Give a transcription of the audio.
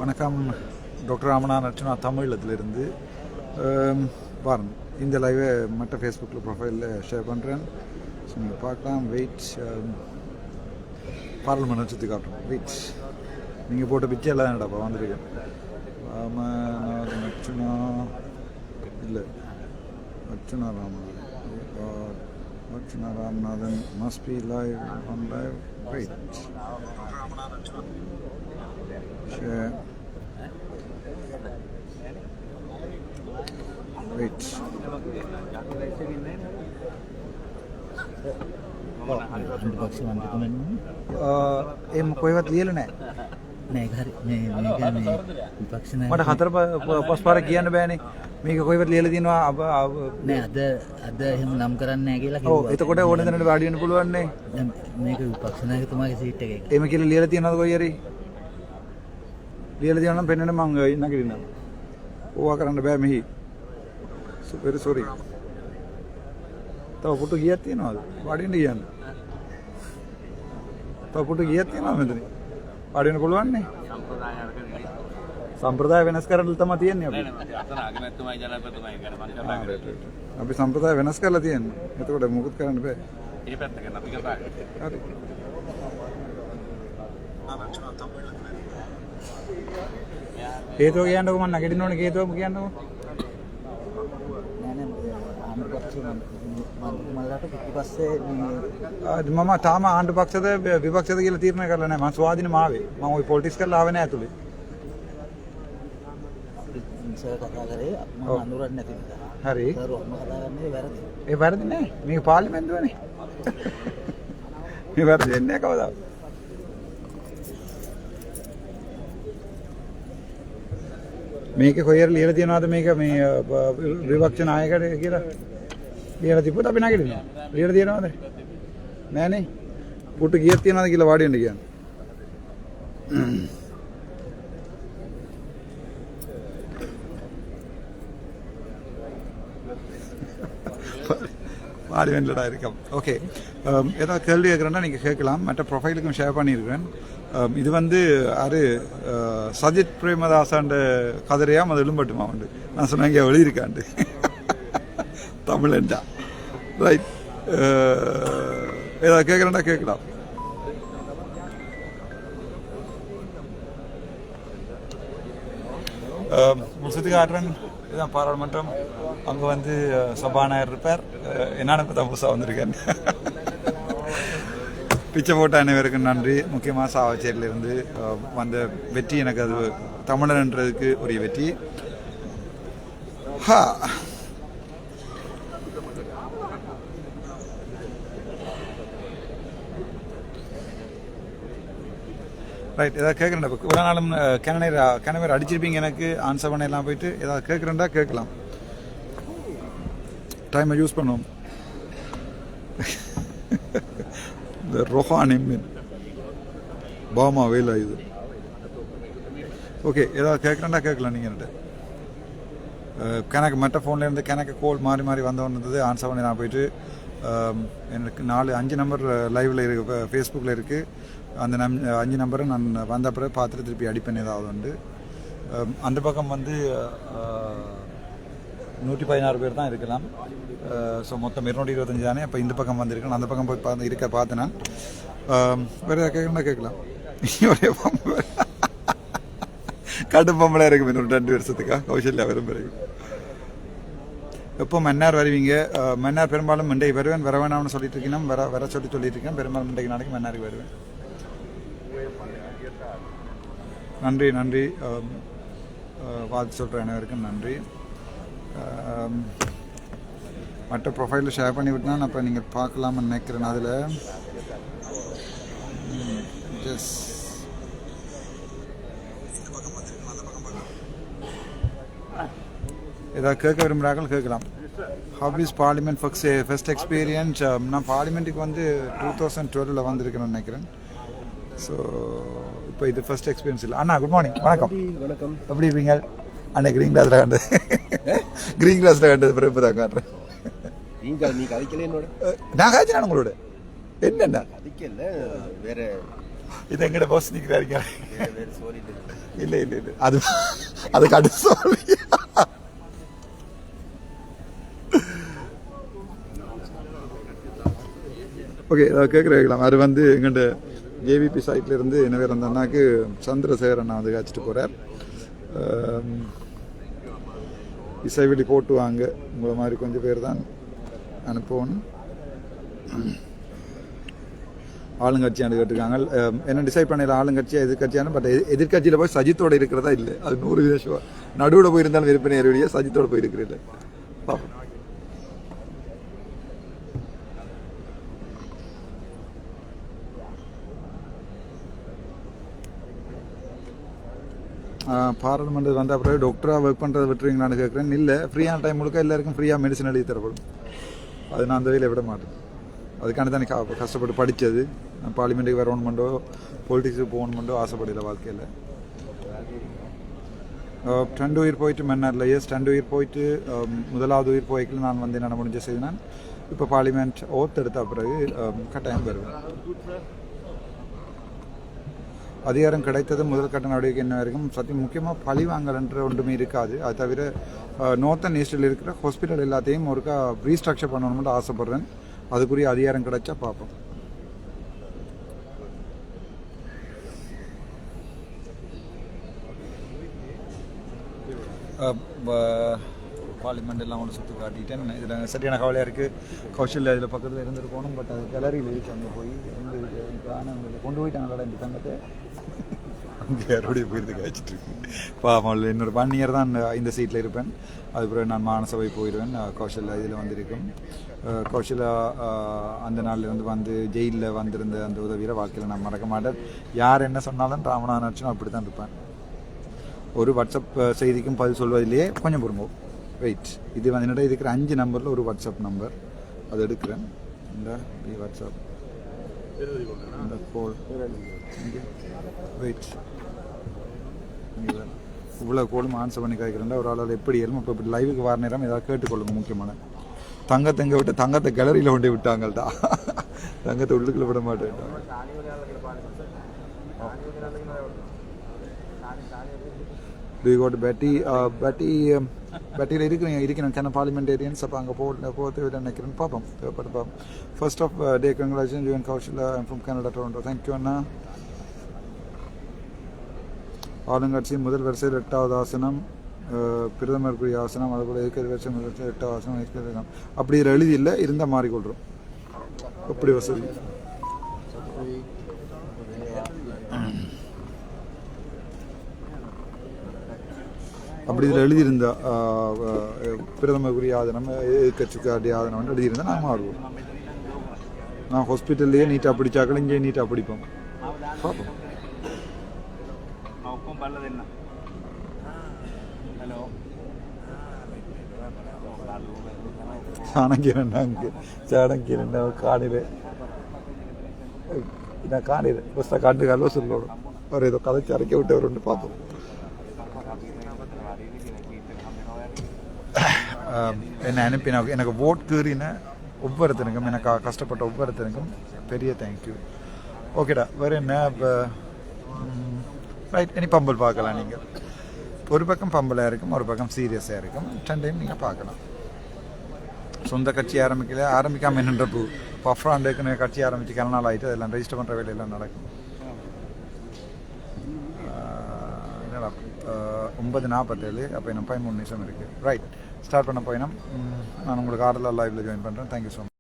வணக்கம் டாக்டர் ராமநாதன் அர்ச்சனா தமிழகத்திலிருந்து பாருங்கள். இந்த லைவை மற்ற ஃபேஸ்புக்கில் ப்ரொஃபைலில் ஷேர் பண்ணுறேன். ஸோ நீங்கள் பார்க்கலாம். வெயிட் பார்லிமெண்ட் சுற்றி காட்டுறோம். வெயிட் நீங்கள் போட்ட பிச்சை எல்லாம் என்னடாப்பா வந்திருக்கேன். ராமநாதன் அர்ச்சனா இல்லை Archana Ramanathan Archana Ramanathan must be live on live. Wait share wait එම් කොහෙවත් ලියලා නැහැ නෑ හරි මේ විපක්ෂ නායක මට හතර පස් පාරක් කියන්න බෑනේ මේක කොහෙවත් ලියලා තියෙනවා නෑ අද එහෙම නම් කරන්නේ නැහැ කියලා කිව්වා. ඔව් එතකොට ඕන දෙන්නට වාඩි වෙන්න පුළුවන් නේ. දැන් මේක විපක්ෂ නායකතුමාගේ සීට් එකේ. එහෙම කියලා ලියලා තියෙනවද කොයි හරි? ලියලා තියෙනවා නම් පෙන්වන්න මං නගින්න. ඕවා කරන්න බෑ මෙහි. very sorry. තව පුටු ගියක් තියනවද? වාඩි වෙන්න කියන්න. තව පුටු ගියක් තියනවද මෙතන? වාඩි වෙන්න පුළුවන් නේ. සම්ප්‍රදාය වෙනස් කරන්න තමයි තියෙන්නේ අපි. අපි සම්ප්‍රදාය වෙනස් කරලා තියෙන්නේ. එතකොට මොකුත් කරන්න බෑ. මේ පැත්තකින් අපි කතා කරන්නේ. හරි. හේතුව කියන්නකො මම නැගිටින්න ඕනේ හේතුව කියන්නකො. නෑ මල්ලාට පිටිපස්සේ මම තාම ආණ්ඩු පක්ෂද විපක්ෂද කියලා තීරණය කරලා නැහැ. මම ස්වාධීනව ආවේ. මම ওই පොලිටික්ස් කරලා ආවේ නැහැ ඇතුලේ. සර් කතා කරේ මම අඳුරන්නේ නැති නිසා. හරි. සර් ඔක්කොම කතා කරන්නේ වැරදි. ඒ වැරදි නෑ. මේක පාර්ලිමේන්තුවනේ. මේ වැරදි දෙන්නේ නැහැ කවදාවත්. මේක කොහෙර ලියලා තියනවාද මේක මේ විපක්ෂ නායකයට කියලා? ලියලා තිබ්බොත් අපි නැගිටිනවා. ලියලා තියනවාද? නෑනේ. පුටු ගියක් තියනවාද කියලා වාඩි වෙන්න කියන්නේ. வாடி வெண்டடா இருக்கோம். ஓகே, ஏதாவது கேள்வி கேட்குறேன்னா நீங்கள் கேட்கலாம். மற்ற ப்ரொஃபைலுக்கும் ஷேர் பண்ணியிருக்கிறேன். இது வந்து அது சஜித் பிரேமதாசாண்ட கதிரையாம் அது எழும்பட்டுமா உண்டு. நான் சொன்னேன் இங்கே எழுதியிருக்காண்டு தமிழண்டா. ரைட், ஏதாவது கேட்குறேன்னா கேட்கலாம். முடிச்சது காட்டுறேன். இதுதான் பாராளுமன்றம். அங்கே வந்து சபாநாயகர் இருப்பார். என்னன்னு பார்த்தா புதுசாக வந்திருக்கேன். பிச்சை போட்ட அனைவருக்கும் நன்றி. முக்கியமாக சாவச்சேரியிலிருந்து வந்த வெற்றி எனக்கு அது தமிழன்றதுக்கு ஒரு வெற்றி. ரைட், ஏதாவது கேட்குறேன்டா. இப்போ ஒரு நாளும் கிணவர் அடிச்சிருப்பீங்க. எனக்கு ஆன்சர் பண்ண எல்லாம் போயிட்டு ஏதாவது கேட்குறேன்டா கேட்கலாம். டைமை யூஸ் பண்ணுவோம். இந்த ரொஹானி மீன் பாமா வேலை இது. ஓகே, ஏதாவது கேட்குறேன்டா கேட்கலாம். நீங்கள் கணக்கு மற்ற ஃபோன்லேருந்து கணக்கு கோல் மாறி மாறி வந்தவன் இருந்தது. ஆன்சர் பண்ணி நான் போயிட்டு எனக்கு 4-5 நம்பர் லைவில் இருக்குது, ஃபேஸ்புக்கில் இருக்குது. அந்த 5 நம்பரை நான் வந்த பிறகு பார்த்துட்டு திருப்பி அடிப்பேன் ஏதாவது உண்டு. அந்த பக்கம் வந்து 116 பேர் தான் இருக்கலாம். ஸோ மொத்தம் 225 தானே. அப்போ இந்த பக்கம் வந்துருக்கேன். அந்த பக்கம் போய் பார்த்தேன் நான். வேறு ஏதாவது கேட்கணும்னா கேட்கலாம். ஒரே பொம்பளை கடும் பொம்பளை இருக்கு. இன்னொரு 2 வருஷத்துக்கா கௌசல்யா வரும் பிறகு. எப்போ மன்னார் வருவீங்க? மன்னார் பெரும்பாலும் மண்டைக்கு வருவேன். வர வேணாம்னு சொல்லிட்டு இருக்கேன். வர சொல்லிட்டு இருக்கேன். பெரும்பாலும் மண்டைக்கு நாளைக்கு மன்னாருக்கு வருவேன். நன்றி நன்றி. வாழ்த்து சொல்கிற அனைவருக்கும் நன்றி. மற்ற ப்ரொஃபைலில் ஷேர் பண்ணி விட்டுனா அப்போ நீங்கள் பார்க்கலாம்னு நினைக்கிறேன். அதில் ஏதாவது கேட்க விரும்புகிறார்கள் கேட்கலாம். Hobbies parliament first experience. நான் பார்லிமெண்ட்டுக்கு வந்து 2012 வந்திருக்கேன்னு நினைக்கிறேன். ஸோ இப்போ இது ஃபர்ஸ்ட் எக்ஸ்பீரியன்ஸ் இல்லை. அண்ணா குட் மார்னிங். வணக்கம். வணக்கம். எப்படி இருப்பீங்க? அண்ணா கிரீன் கிளாஸில் கண்டது கிரீன் கிளாஸில் கண்டது பிறகு இப்போ தான் காட்டுறேன். நீ கதைக்கல என்னோட. நான் காய்ச்சினா உங்களோட என்னண்ணா கதைக்கல வேற இது எங்கட பாஸ் நிற்கிறாருங்க. இல்லை இல்லை இல்லை, அது அதுக்கு அடுத்து சாரி. ஓகே, கேட்குறேன். அது வந்து எங்கள்கிட்ட ஜேவிபி சைட்ல இருந்து என்ன வேறு அந்த அண்ணாக்கு சந்திரசேகர் அண்ணா வந்து காய்ச்சிட்டு போகிறார். இசைவெளி போட்டு வாங்க, உங்களை மாதிரி கொஞ்சம் பேர் தான் அனுப்பணும். ஆளுங்கட்சியாண்டு கேட்டிருக்காங்க. என்ன டிசைட் பண்ணல, ஆளுங்கட்சியா எதிர்கட்சியான. பட் எதிர்கட்சியில் போய் சஜித்தோடு இருக்கிறதா இல்லை, அது 100% நடுவில் போயிருந்தாலும் விருப்பம் நேரடியாக சஜித்தோடு போயிருக்கிறீங்க. பார்ப்போம். பாராளுமன்றம் வந்த பிறகு டாக்டராக ஒர்க் பண்ணுறதை விட்டுருவீங்களான்னு கேட்குறேன். இல்லை, ஃப்ரீயான டைம் முழுக்க எல்லாருக்கும் ஃப்ரீயாக மெடிசன் எழுதி தரப்படும். அது நான் அந்த வகையில் விட மாட்டேன். அதுக்காண்டி தான் கஷ்டப்பட்டு படித்தது. நான் பார்லிமெண்ட்டுக்கு வரணுமெண்டோ பொலிட்டிக்ஸுக்கு போகணுமெண்டோ ஆசைப்படல வாழ்க்கையில். 2 உயிர் போயிட்டு மன்னாரில். எஸ், 2 உயிர் போயிட்டு முதலாவது உயிர் போய்க்கல நான் வந்து என்ன முடிஞ்ச செய்து நான் இப்போ பார்லிமெண்ட் ஓத்து எடுத்த பிறகு கட்டாயம் வருவேன். அதிகாரம் கிடைத்தது முதல் கட்ட நடவடிக்கை என்ன வரைக்கும் சத்தியம் முக்கியமாக பழி வாங்கலன்ற ஒன்றுமே இருக்காது. அது தவிர நார்த்தன் ஈஸ்டில் இருக்கிற ஹாஸ்பிட்டல் எல்லாத்தையும் ஒருக்கா ரீஸ்ட்ரக்சர் பண்ணணும்னு ஆசைப்பட்றேன். அதுக்குரிய அதிகாரம் கிடைச்சா பார்ப்போம். பார்லிமெண்ட் எல்லாம் ஒன்று சுற்றி காட்டிட்டேன். இதில் சரியான கவலையாக இருக்குது. கௌஷல்யா இதில் பக்கத்தில் இருந்துட்டு போகணும். பட் அது கேலரியில் இருக்கு. அங்கே போய் கொண்டு போயிட்டாங்களா இந்த தங்கத்தை அங்கே யாரோடைய போயிருந்து காய்ச்சிட்டு இருக்கு. பாவம், இன்னொரு 1 இயர் தான் இந்த சீட்டில் இருப்பேன். அதுக்கப்புறம் நான் மானசபை போயிடுவேன். கௌஷல்யா இதில் வந்திருக்கும். கௌஷல்யா அந்த நாள்லேருந்து வந்து ஜெயிலில் வந்திருந்த அந்த உதவியில் வாழ்க்கையில் நான் மறக்க மாட்டேன். யார் என்ன சொன்னாலும் ராமநாதன் அப்படி தான் இருப்பேன். ஒரு வாட்ஸ்அப் செய்திக்கும் பதில் சொல்வதிலேயே கொஞ்சம் பொறும்போம். வெயிட், இது வந்து என்னோட இருக்கிற 5 நம்பரில் ஒரு வாட்ஸ்அப் நம்பர், அது எடுக்கிறேன். இந்த வாட்ஸ்அப் இந்த கோல். வெயிட், இவ்வளோ கோலும் ஆன்சர் பண்ணி காய்க்கிறேன். ஒரு ஆளால் எப்படி ஏறும். இப்போ இப்படி லைவுக்கு வர நேரம் ஏதாவது கேட்டுக்கொள்ளுங்க. முக்கியமான தங்கத்தை விட்டு தங்கத்தை கேலரியில் கொண்டு விட்டாங்கள்டா. தங்கத்தை உள்ளுக்குள்ள விட மாட்டேன். பேட்டியில் இருக்கிறேன் கேன பார்லிமெண்டேரியன்ஸ். அப்போ அங்கே போக நினைக்கிறேன். பார்ப்போம், பார்ப்போம். First of day congratulation UN Kaushalya from Canada Toronto. Thank you அண்ணா. ஆளுங்கட்சியின் முதல் வரிசையில் 8வது ஆசனம், பிரதமருக்குரிய ஆசனம். அதுபோல் இருக்கிற வருஷம் 8வது ஆசனம். அப்படி இதில் எழுதி இல்லை, இருந்தால் மாறிக்கொள்கிறோம். அப்படி வசதி. அப்படி இதில் எழுதியிருந்தா பிரதமருக்குரிய ஆதனம், எதிர்கட்சிக்காரிய ஆதனம் எழுதியிருந்தால் நான் மாறுவோம். நான் ஹாஸ்பிட்டல்லையே நீட்டாக படித்தாக்கள் இங்கே நீட்டாக படிப்போம். பார்ப்போம். சாணக்கியன் காணில் நான் காணில் ஃபஸ்ட்டாக காட்டு கல்வ சொல்லணும். அவர் ஏதோ கதைச்சி அரைக்க விட்டவர் பார்ப்போம். என்னை அனுப்பின எனக்கு ஓட் கீறின ஒவ்வொருத்தனுக்கும், எனக்கு கஷ்டப்பட்ட ஒவ்வொருத்தனுக்கும் பெரிய தேங்க்யூ. ஓகேடா, வேறு என்ன இப்போ ரைட். இனி பம்பல் பார்க்கலாம். நீங்கள் ஒரு பக்கம் பம்பலாக இருக்கும், ஒரு பக்கம் சீரியஸாக இருக்கும். 2டைம் நீங்கள் பார்க்கலாம். சொந்த கட்சி ஆரம்பிக்காமல் என்னன்றப்போ பஃப்ராண்டுக்கு கட்சி ஆரம்பித்து கல நாள் ஆகிட்டு அதெல்லாம் ரெஜிஸ்டர் பண்ணுற வேலையெல்லாம் நடக்கும். 9:47. அப்போ இன்னும் 13 நிமிஷம் இருக்குது. ரைட், ஸ்டார்ட் பண்ண போயினோம். நான் உங்களுக்கு ஆர்டரில் லைவில் ஜாயின் பண்ணுறேன். Thank you so much.